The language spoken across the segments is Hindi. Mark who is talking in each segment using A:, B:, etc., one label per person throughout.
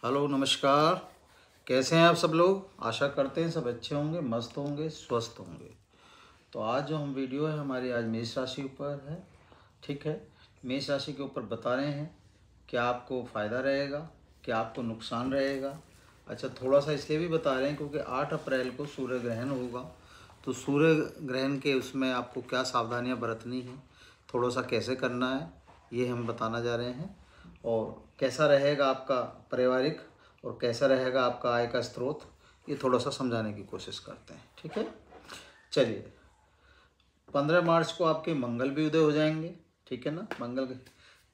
A: हेलो नमस्कार। कैसे हैं आप सब लोग? आशा करते हैं सब अच्छे होंगे, मस्त होंगे, स्वस्थ होंगे। तो आज जो हम वीडियो है हमारी आज मेष राशि ऊपर है। ठीक है, मेष राशि के ऊपर बता रहे हैं क्या आपको फ़ायदा रहेगा, क्या आपको नुकसान रहेगा। अच्छा, थोड़ा सा इसलिए भी बता रहे हैं क्योंकि 8 अप्रैल को सूर्य ग्रहण होगा। तो सूर्य ग्रहण के उसमें आपको क्या सावधानियां बरतनी है, थोड़ा सा कैसे करना है, ये हम बताना जा रहे हैं। और कैसा रहेगा आपका पारिवारिक और कैसा रहेगा आपका आय का स्रोत, ये थोड़ा सा समझाने की कोशिश करते हैं। ठीक है, चलिए। 15 मार्च को आपके मंगल भी उदय हो जाएंगे। ठीक है ना, मंगल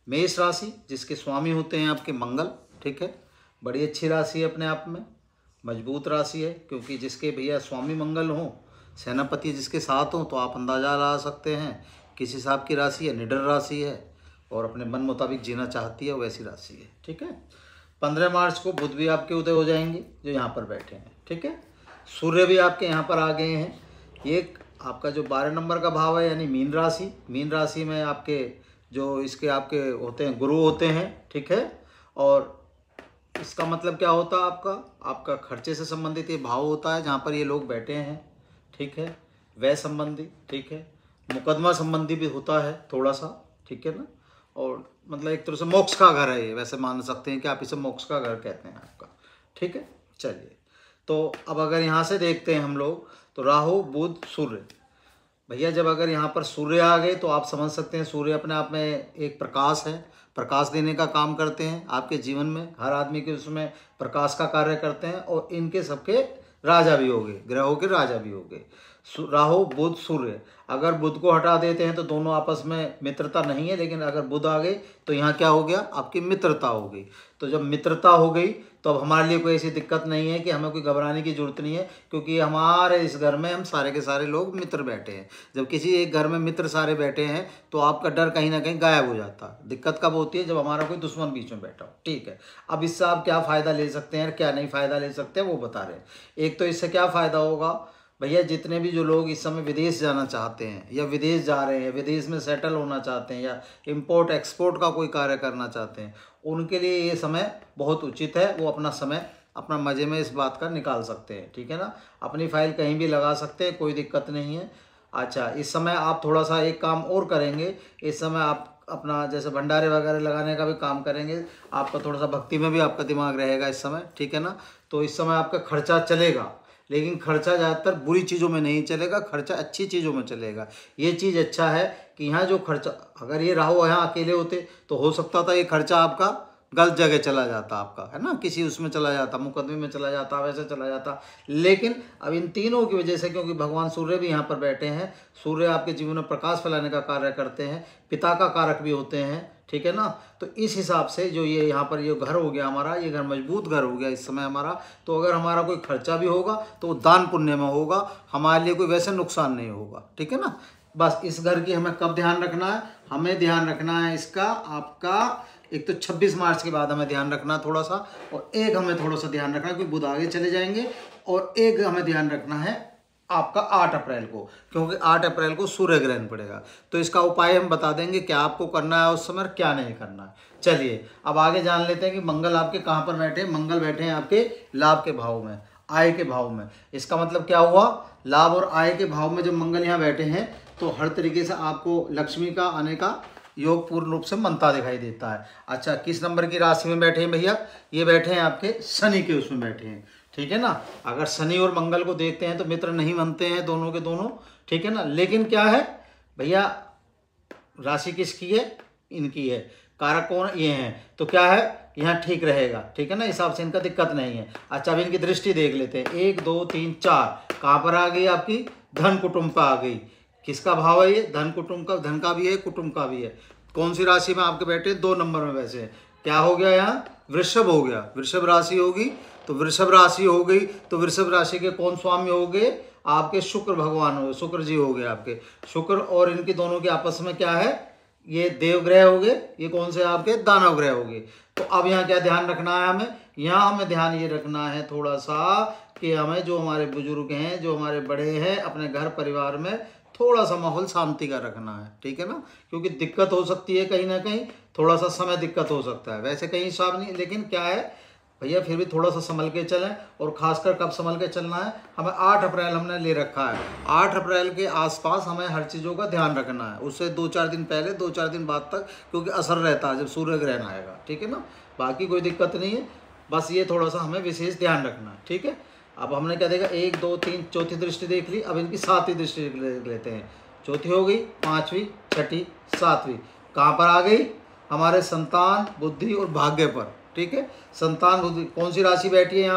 A: मेष राशि जिसके स्वामी होते हैं आपके मंगल। ठीक है, बड़ी अच्छी राशि है, अपने आप में मजबूत राशि है, क्योंकि जिसके भैया स्वामी मंगल हों, सेनापति जिसके साथ हों, तो आप अंदाजा लगा सकते हैं किस हिसाब की राशि है। निडर राशि है और अपने मन मुताबिक जीना चाहती है, वैसी राशि है। ठीक है, 15 मार्च को बुध भी आपके उदय हो जाएंगे जो यहाँ पर बैठे हैं। ठीक है, सूर्य भी आपके यहाँ पर आ गए हैं। एक आपका जो 12 नंबर का भाव है यानी मीन राशि, मीन राशि में आपके जो इसके आपके होते हैं गुरु होते हैं। ठीक है, और इसका मतलब क्या होता है, आपका खर्चे से संबंधित ये भाव होता है जहाँ पर ये लोग बैठे हैं। ठीक है, व्यय संबंधी, ठीक है, मुकदमा संबंधी भी होता है थोड़ा सा। ठीक है ना, और मतलब एक तरह से मोक्ष का घर है ये, वैसे मान सकते हैं कि आप इसे मोक्ष का घर कहते हैं आपका। ठीक है, चलिए। तो अब अगर यहाँ से देखते हैं हम लोग, तो राहु बुध सूर्य, भैया जब अगर यहाँ पर सूर्य आ गए तो आप समझ सकते हैं सूर्य अपने आप में एक प्रकाश है, प्रकाश देने का काम करते हैं आपके जीवन में। हर आदमी के उसमें प्रकाश का कार्य करते हैं और इनके सबके राजा भी हो गए, ग्रहों के राजा भी हो गए राहु बुध सूर्य। अगर बुध को हटा देते हैं तो दोनों आपस में मित्रता नहीं है, लेकिन अगर बुध आ गए तो यहाँ क्या हो गया, आपकी मित्रता हो गई। तो जब मित्रता हो गई तो अब हमारे लिए कोई ऐसी दिक्कत नहीं है कि हमें कोई घबराने की जरूरत नहीं है, क्योंकि हमारे इस घर में हम सारे के सारे लोग मित्र बैठे हैं। जब किसी एक घर में मित्र सारे बैठे हैं तो आपका डर कहीं ना कहीं गायब हो जाता है। दिक्कत कब होती है, जब हमारा कोई दुश्मन बीच में बैठा हो। ठीक है, अब इससे आप क्या फ़ायदा ले सकते हैं, क्या नहीं फ़ायदा ले सकते हैं, वो बता रहे हैं। एक तो इससे क्या फ़ायदा होगा भैया, जितने भी जो लोग इस समय विदेश जाना चाहते हैं या विदेश जा रहे हैं, विदेश में सेटल होना चाहते हैं या इंपोर्ट एक्सपोर्ट का कोई कार्य करना चाहते हैं, उनके लिए ये समय बहुत उचित है। वो अपना समय अपना मज़े में इस बात का निकाल सकते हैं। ठीक है ना, अपनी फाइल कहीं भी लगा सकते हैं, कोई दिक्कत नहीं है। अच्छा, इस समय आप थोड़ा सा एक काम और करेंगे, इस समय आप अपना जैसे भंडारे वगैरह लगाने का भी काम करेंगे। आपका थोड़ा सा भक्ति में भी आपका दिमाग रहेगा इस समय। ठीक है ना, तो इस समय आपका खर्चा चलेगा, लेकिन खर्चा ज़्यादातर बुरी चीज़ों में नहीं चलेगा, खर्चा अच्छी चीज़ों में चलेगा। ये चीज़ अच्छा है कि यहाँ जो खर्चा, अगर ये राहु यहाँ अकेले होते तो हो सकता था ये खर्चा आपका गलत जगह चला जाता, आपका है ना, किसी उसमें चला जाता, मुकदमे में चला जाता, वैसे चला जाता। लेकिन अब इन तीनों की वजह से, क्योंकि भगवान सूर्य भी यहाँ पर बैठे हैं, सूर्य आपके जीवन में प्रकाश फैलाने का कार्य करते हैं, पिता का कारक भी होते हैं। ठीक है ना, तो इस हिसाब से जो ये यहाँ पर ये घर हो गया हमारा, ये घर मजबूत घर हो गया इस समय हमारा। तो अगर हमारा कोई खर्चा भी होगा तो वो दान पुण्य में होगा, हमारे लिए कोई वैसे नुकसान नहीं होगा। ठीक है ना, बस इस घर की हमें कब ध्यान रखना है, हमें ध्यान रखना है इसका आपका एक तो 26 मार्च के बाद हमें ध्यान रखना थोड़ा सा, और एक हमें थोड़ा सा ध्यान रखना है क्योंकि बुध आगे चले जाएंगे, और एक हमें ध्यान रखना है आपका 8 अप्रैल को, क्योंकि 8 अप्रैल को सूर्य ग्रहण पड़ेगा। तो इसका उपाय हम बता देंगे क्या आपको करना है उस समय, क्या नहीं करना है। चलिए अब आगे जान लेते हैं कि मंगल आपके कहाँ पर बैठे हैं। मंगल बैठे हैं आपके लाभ के भाव में, आय के भाव में। इसका मतलब क्या हुआ, लाभ और आय के भाव में जब मंगल यहाँ बैठे हैं तो हर तरीके से आपको लक्ष्मी का आने का योग पूर्ण रूप से बनता दिखाई देता है। अच्छा, किस नंबर की राशि में बैठे हैं भैया, ये बैठे हैं आपके शनि के उसमें बैठे हैं। ठीक है ना, अगर शनि और मंगल को देखते हैं तो मित्र नहीं बनते हैं दोनों के दोनों। ठीक है ना, लेकिन क्या है भैया, राशि किसकी है, इनकी है, कारक कौन ये हैं, तो क्या है यहाँ ठीक रहेगा। ठीक है ना, हिसाब से इनका दिक्कत नहीं है। अच्छा, अब इनकी दृष्टि देख लेते हैं, 1 2 3 4 कहाँ पर आ गई, आपकी धन कुटुंब पर आ गई। किसका भाव है ये, धन कुटुंब का, धन का भी है कुटुंब का भी है। कौन सी राशि में आपके बैठे, 2 नंबर में। वैसे क्या हो गया यहाँ, वृषभ हो गया, वृषभ राशि होगी। तो वृषभ राशि हो गई, तो वृषभ राशि के कौन स्वामी हो गए, आपके शुक्र भगवान हो, शुक्र जी हो गए आपके। शुक्र और इनकी दोनों के आपस में क्या है, ये देवग्रह हो गए, ये कौन से आपके दानव ग्रह हो गए। तो अब यहाँ क्या ध्यान रखना है हमें, यहाँ हमें ध्यान ये रखना है थोड़ा सा कि हमें जो हमारे बुजुर्ग हैं, जो हमारे बड़े हैं, अपने घर परिवार में थोड़ा सा माहौल शांति का रखना है। ठीक है ना, क्योंकि दिक्कत हो सकती है कहीं ना कहीं, थोड़ा सा समय दिक्कत हो सकता है, वैसे कहीं हिसाब नहीं, लेकिन क्या है भैया फिर भी थोड़ा सा संभल के चलें, और ख़ासकर कब संभल के चलना है, हमें 8 अप्रैल हमने ले रखा है। 8 अप्रैल के आसपास हमें हर चीज़ों का ध्यान रखना है, उससे 2-4 दिन पहले 2-4 दिन बाद तक, क्योंकि असर रहता है जब सूर्य ग्रहण आएगा, ठीक है ना। बाकी कोई दिक्कत नहीं है, बस ये थोड़ा सा हमें विशेष ध्यान रखना है, ठीक है। अब हमने क्या देखा, 1 2 3 चौथी दृष्टि देख ली, अब इनकी 7वीं दृष्टि देख लेते हैं। चौथी हो गई, 5वीं, 6ठी, 7वीं, कहाँ पर आ गई, हमारे संतान, बुद्धि और भाग्य पर, ठीक है। संतान बुद्धि, कौन सी राशि बैठी है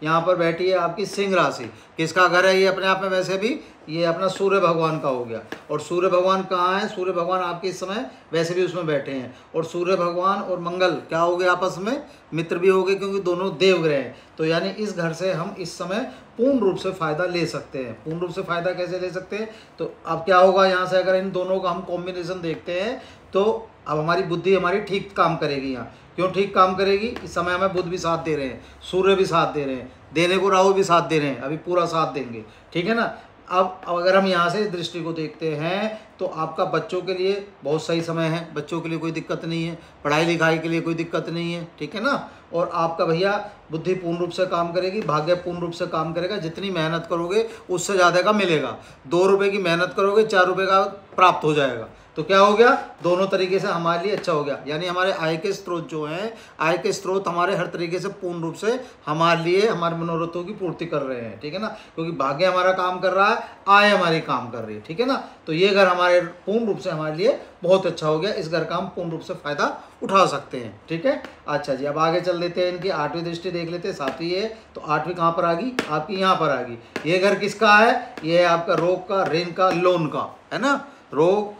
A: यहाँ पर बैठी है आपकी सिंह राशि। किसका घर है ये अपने आप में, वैसे भी ये अपना सूर्य भगवान का हो गया। और सूर्य भगवान कहाँ है, सूर्य भगवान आपके इस समय वैसे भी उसमें बैठे हैं। और सूर्य भगवान और मंगल क्या हो गए आपस में, मित्र भी हो गए, क्योंकि दोनों देवग्रह हैं। तो यानी इस घर से हम इस समय पूर्ण रूप से फ़ायदा ले सकते हैं। पूर्ण रूप से फ़ायदा कैसे ले सकते हैं, तो अब क्या होगा, यहाँ से अगर इन दोनों का हम कॉम्बिनेशन देखते हैं तो अब हमारी बुद्धि हमारी ठीक काम करेगी। यहाँ क्यों ठीक काम करेगी, इस समय हमें बुध भी साथ दे रहे हैं, सूर्य भी साथ दे रहे हैं, देने को राहु भी साथ दे रहे हैं, अभी पूरा साथ देंगे, ठीक है ना। अब अगर हम यहाँ से इस दृष्टि को देखते हैं तो आपका बच्चों के लिए बहुत सही समय है, बच्चों के लिए कोई दिक्कत नहीं है, पढ़ाई लिखाई के लिए कोई दिक्कत नहीं है, ठीक है ना। और आपका भैया बुद्धि पूर्ण रूप से काम करेगी, भाग्य पूर्ण रूप से काम करेगा। जितनी मेहनत करोगे उससे ज़्यादा का मिलेगा। 2 रुपये की मेहनत करोगे 4 रुपये का प्राप्त हो जाएगा। तो क्या हो गया, दोनों तरीके से हमारे लिए अच्छा हो गया। यानी हमारे आय के स्रोत जो हैं, आय के स्रोत हमारे हर तरीके से पूर्ण रूप से हमारे लिए हमारे मनोरथों की पूर्ति कर रहे हैं, ठीक है ना। क्योंकि भाग्य हमारा काम कर रहा है, आय हमारी काम कर रही है, ठीक है ना। तो ये घर हमारे पूर्ण रूप से हमारे लिए बहुत अच्छा हो गया। इस घर का हम पूर्ण रूप से फ़ायदा उठा सकते हैं, ठीक है। अच्छा जी, अब आगे चल देते हैं, इनकी 8वीं दृष्टि देख लेते हैं। 7वीं है तो 8वीं कहाँ पर आ गई, आपकी यहाँ पर आ गई। ये घर किसका है, ये है आपका रोग का, ऋण का, लोन का, है ना। रोग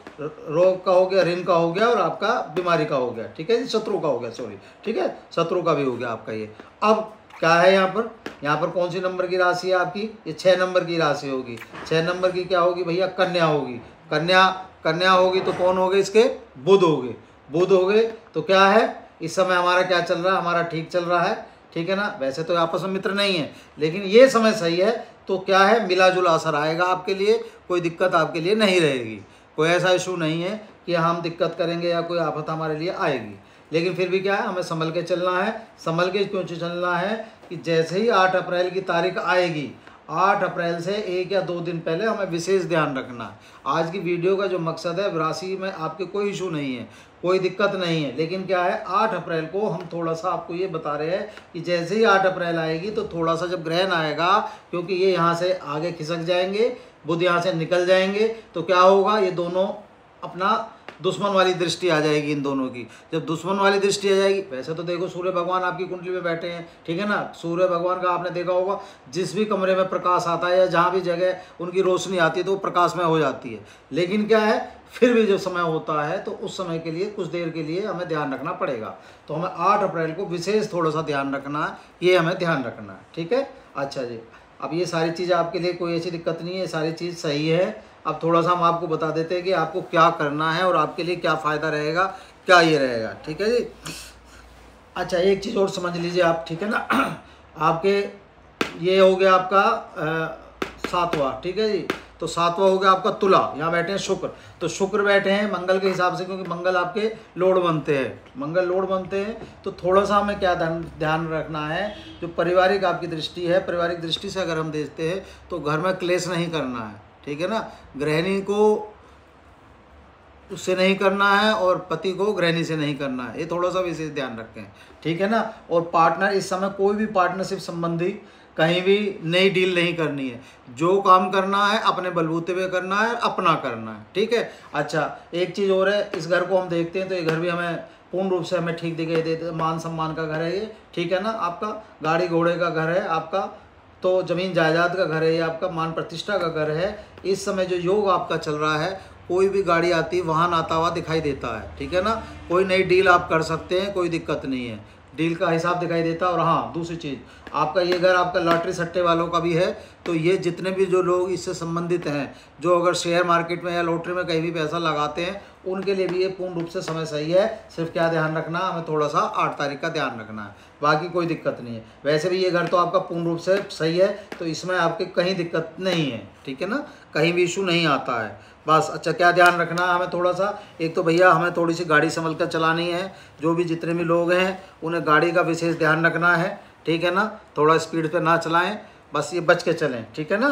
A: का हो गया, ऋण का हो गया, और आपका बीमारी का हो गया, ठीक है जी, शत्रु का हो गया, सॉरी, ठीक है, शत्रु का भी हो गया आपका ये। अब क्या है यहाँ पर कौन सी नंबर की राशि है आपकी, ये 6 नंबर की राशि होगी। 6 नंबर की क्या होगी भैया, कन्या होगी। कन्या होगी तो कौन हो गए इसके, बुध हो गए। बुध हो गए तो क्या है, इस समय हमारा क्या चल रहा है, हमारा ठीक चल रहा है, ठीक है ना। वैसे तो आपस में मित्र नहीं है, लेकिन ये समय सही है, तो क्या है, मिला जुला असर आएगा आपके लिए, कोई दिक्कत आपके लिए नहीं रहेगी। कोई ऐसा इशू नहीं है कि हम दिक्कत करेंगे या कोई आफत हमारे लिए आएगी। लेकिन फिर भी क्या है, हमें संभल के चलना है। संभल के क्यों चलना है कि जैसे ही 8 अप्रैल की तारीख आएगी, 8 अप्रैल से 1 या 2 दिन पहले हमें विशेष ध्यान रखना है। आज की वीडियो का जो मकसद है, राशि में आपके कोई इशू नहीं है, कोई दिक्कत नहीं है, लेकिन क्या है, 8 अप्रैल को हम थोड़ा सा आपको ये बता रहे हैं कि जैसे ही 8 अप्रैल आएगी तो थोड़ा सा जब ग्रहण आएगा, क्योंकि ये यहाँ से आगे खिसक जाएंगे, बुध यहाँ से निकल जाएंगे, तो क्या होगा, ये दोनों अपना दुश्मन वाली दृष्टि आ जाएगी इन दोनों की। जब दुश्मन वाली दृष्टि आ जाएगी, वैसे तो देखो सूर्य भगवान आपकी कुंडली में बैठे हैं, ठीक है ना। सूर्य भगवान का आपने देखा होगा, जिस भी कमरे में प्रकाश आता है या जहाँ भी जगह उनकी रोशनी आती है तो वो प्रकाशमय हो जाती है। लेकिन क्या है, फिर भी जो समय होता है तो उस समय के लिए कुछ देर के लिए हमें ध्यान रखना पड़ेगा। तो हमें 8 अप्रैल को विशेष थोड़ा सा ध्यान रखना है, ये हमें ध्यान रखना है, ठीक है। अच्छा जी, अब ये सारी चीज़ आपके लिए कोई ऐसी दिक्कत नहीं है, सारी चीज़ सही है। अब थोड़ा सा हम आपको बता देते हैं कि आपको क्या करना है और आपके लिए क्या फ़ायदा रहेगा, क्या ये रहेगा, ठीक है जी। अच्छा, एक चीज़ और समझ लीजिए आप, ठीक है ना। आपके ये हो गया आपका 7वां, ठीक है जी। तो 7वां हो गया आपका तुला, यहाँ बैठे हैं शुक्र। तो शुक्र बैठे हैं मंगल के हिसाब से, क्योंकि मंगल आपके लोड बनते हैं, मंगल लोड बनते हैं। तो थोड़ा सा हमें क्या ध्यान रखना है, जो पारिवारिक आपकी दृष्टि है, पारिवारिक दृष्टि से अगर हम देखते हैं तो घर में क्लेश नहीं करना है, ठीक है ना। गृहिणी को उससे नहीं करना है और पति को गृहिणी से नहीं करना है, ये थोड़ा सा विशेष ध्यान रखें, ठीक है ना। और पार्टनर, इस समय कोई भी पार्टनरशिप संबंधी कहीं भी नई डील नहीं करनी है। जो काम करना है अपने बलबूते पे करना है, अपना करना है, ठीक है। अच्छा, एक चीज़ और है, इस घर को हम देखते हैं तो ये घर भी हमें पूर्ण रूप से हमें ठीक दिखाई देते, मान सम्मान का घर है ये, ठीक है ना। आपका गाड़ी घोड़े का घर है, आपका तो ज़मीन जायदाद का घर है, ये आपका मान प्रतिष्ठा का घर है। इस समय जो योग आपका चल रहा है, कोई भी गाड़ी आती वाहन आता हुआ दिखाई देता है, ठीक है ना। कोई नई डील आप कर सकते हैं, कोई दिक्कत नहीं है, डील का हिसाब दिखाई देता है। और हाँ, दूसरी चीज़, आपका ये घर आपका लॉटरी सट्टे वालों का भी है। तो ये जितने भी जो लोग इससे संबंधित हैं, जो अगर शेयर मार्केट में या लॉटरी में कहीं भी पैसा लगाते हैं, उनके लिए भी ये पूर्ण रूप से समय सही है। सिर्फ क्या ध्यान रखना, हमें थोड़ा सा 8 तारीख का ध्यान रखना है, बाकी कोई दिक्कत नहीं है। वैसे भी ये घर तो आपका पूर्ण रूप से सही है, तो इसमें आपके कहीं दिक्कत नहीं है, ठीक है ना, कहीं भी इशू नहीं आता है बस। अच्छा, क्या ध्यान रखना है हमें थोड़ा सा, एक तो भैया हमें थोड़ी सी गाड़ी संभल कर चलानी है। जो भी जितने भी लोग हैं उन्हें गाड़ी का विशेष ध्यान रखना है, ठीक है ना, थोड़ा स्पीड पे ना चलाएं, बस ये बच के चलें, ठीक है ना।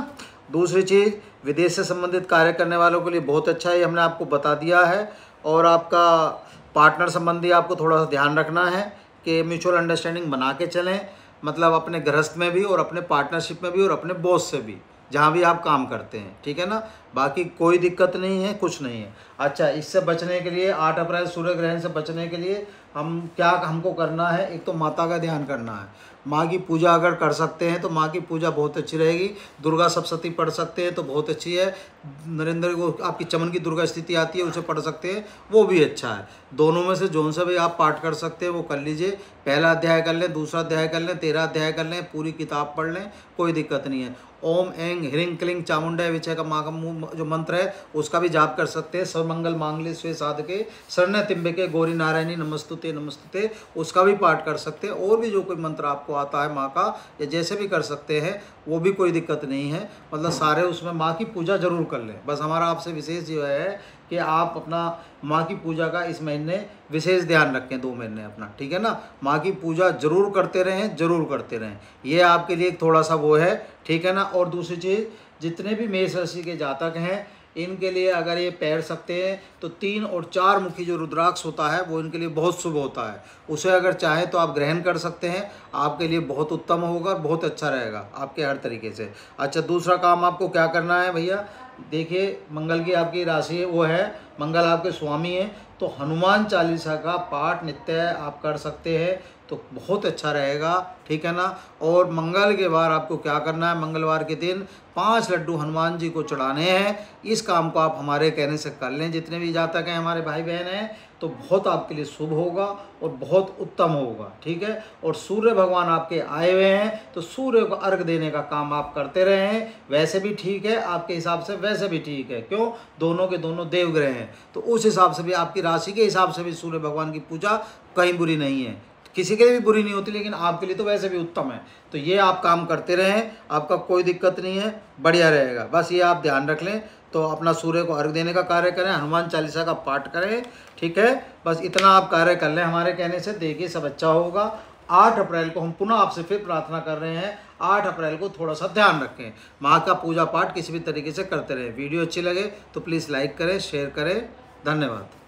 A: दूसरी चीज़, विदेश से संबंधित कार्य करने वालों के लिए बहुत अच्छा है, ये हमने आपको बता दिया है। और आपका पार्टनर संबंधी आपको थोड़ा सा ध्यान रखना है कि म्यूचुअल अंडरस्टैंडिंग बना के चलें, मतलब अपने गृहस्थ में भी और अपने पार्टनरशिप में भी और अपने बॉस से भी, जहाँ भी आप काम करते हैं, ठीक है ना। बाकी कोई दिक्कत नहीं है, कुछ नहीं है। अच्छा, इससे बचने के लिए 8 अप्रैल सूर्य ग्रहण से बचने के लिए हमको करना है, एक तो माता का ध्यान करना है। माँ की पूजा अगर कर सकते हैं तो माँ की पूजा बहुत अच्छी रहेगी। दुर्गा सप्तशती पढ़ सकते हैं तो बहुत अच्छी है। नरेंद्र को आपकी चमन की दुर्गा स्थिति आती है, उसे पढ़ सकते हैं, वो भी अच्छा है। दोनों में से जोन से भी आप पाठ कर सकते हैं वो कर लीजिए। पहला अध्याय कर लें, दूसरा अध्याय कर लें, 13 अध्याय कर लें, पूरी किताब पढ़ लें, कोई दिक्कत नहीं है। ओम ऐं ह्रीं क्लीं चामुंडाय विचय का माँ का जो मंत्र है उसका भी जाप कर सकते हैं। सर्वमंगल मांगल्ये शिवे साधके शरण्य त्र्यंबके गौरी नारायणी नमस्तुते नमस्तुते, उसका भी पाठ कर सकते हैं। और भी जो कोई मंत्र आपको आता है माँ का, या जैसे भी कर सकते हैं, वो भी कोई दिक्कत नहीं है। मतलब सारे उसमें माँ की पूजा जरूर कर लें। बस हमारा आपसे विशेष जो है कि आप अपना माँ की पूजा का इस महीने विशेष ध्यान रखें, 2 महीने अपना, ठीक है ना। माँ की पूजा जरूर करते रहें, जरूर करते रहें, ये आपके लिए थोड़ा सा वो है, ठीक है ना। और दूसरी चीज़, जितने भी मेष राशि के जातक हैं, इनके लिए अगर ये पैर सकते हैं तो 3 और 4 मुखी जो रुद्राक्ष होता है वो इनके लिए बहुत शुभ होता है। उसे अगर चाहें तो आप ग्रहण कर सकते हैं, आपके लिए बहुत उत्तम होगा, बहुत अच्छा रहेगा आपके हर तरीके से। अच्छा, दूसरा काम आपको क्या करना है भैया, देखिए मंगल की आपकी राशि है वो है, मंगल आपके स्वामी हैं, तो हनुमान चालीसा का पाठ नित्य आप कर सकते हैं तो बहुत अच्छा रहेगा, ठीक है ना। और मंगल के बार आपको क्या करना है, मंगलवार के दिन 5 लड्डू हनुमान जी को चढ़ाने हैं। इस काम को आप हमारे कहने से कर लें, जितने भी जातक हैं हमारे भाई बहन हैं, तो बहुत आपके लिए शुभ होगा और बहुत उत्तम होगा, ठीक है। और सूर्य भगवान आपके आए हुए हैं तो सूर्य को अर्घ देने का काम आप करते रहें, वैसे भी ठीक है आपके हिसाब से, वैसे भी ठीक है, क्यों, दोनों के दोनों देवग्रह हैं, तो उस हिसाब से भी आपकी राशि के हिसाब से भी सूर्य भगवान की पूजा कहीं बुरी नहीं है, किसी के लिए भी बुरी नहीं होती, लेकिन आपके लिए तो वैसे भी उत्तम है। तो ये आप काम करते रहें, आपका कोई दिक्कत नहीं है, बढ़िया रहेगा। बस ये आप ध्यान रख लें, तो अपना सूर्य को अर्घ देने का कार्य करें, हनुमान चालीसा का पाठ करें, ठीक है। बस इतना आप कार्य कर लें हमारे कहने से, देखिए सब अच्छा होगा। 8 अप्रैल को हम पुनः आपसे फिर प्रार्थना कर रहे हैं, 8 अप्रैल को थोड़ा सा ध्यान रखें, माँ का पूजा पाठ किसी भी तरीके से करते रहें। वीडियो अच्छी लगे तो प्लीज़ लाइक करें, शेयर करें, धन्यवाद।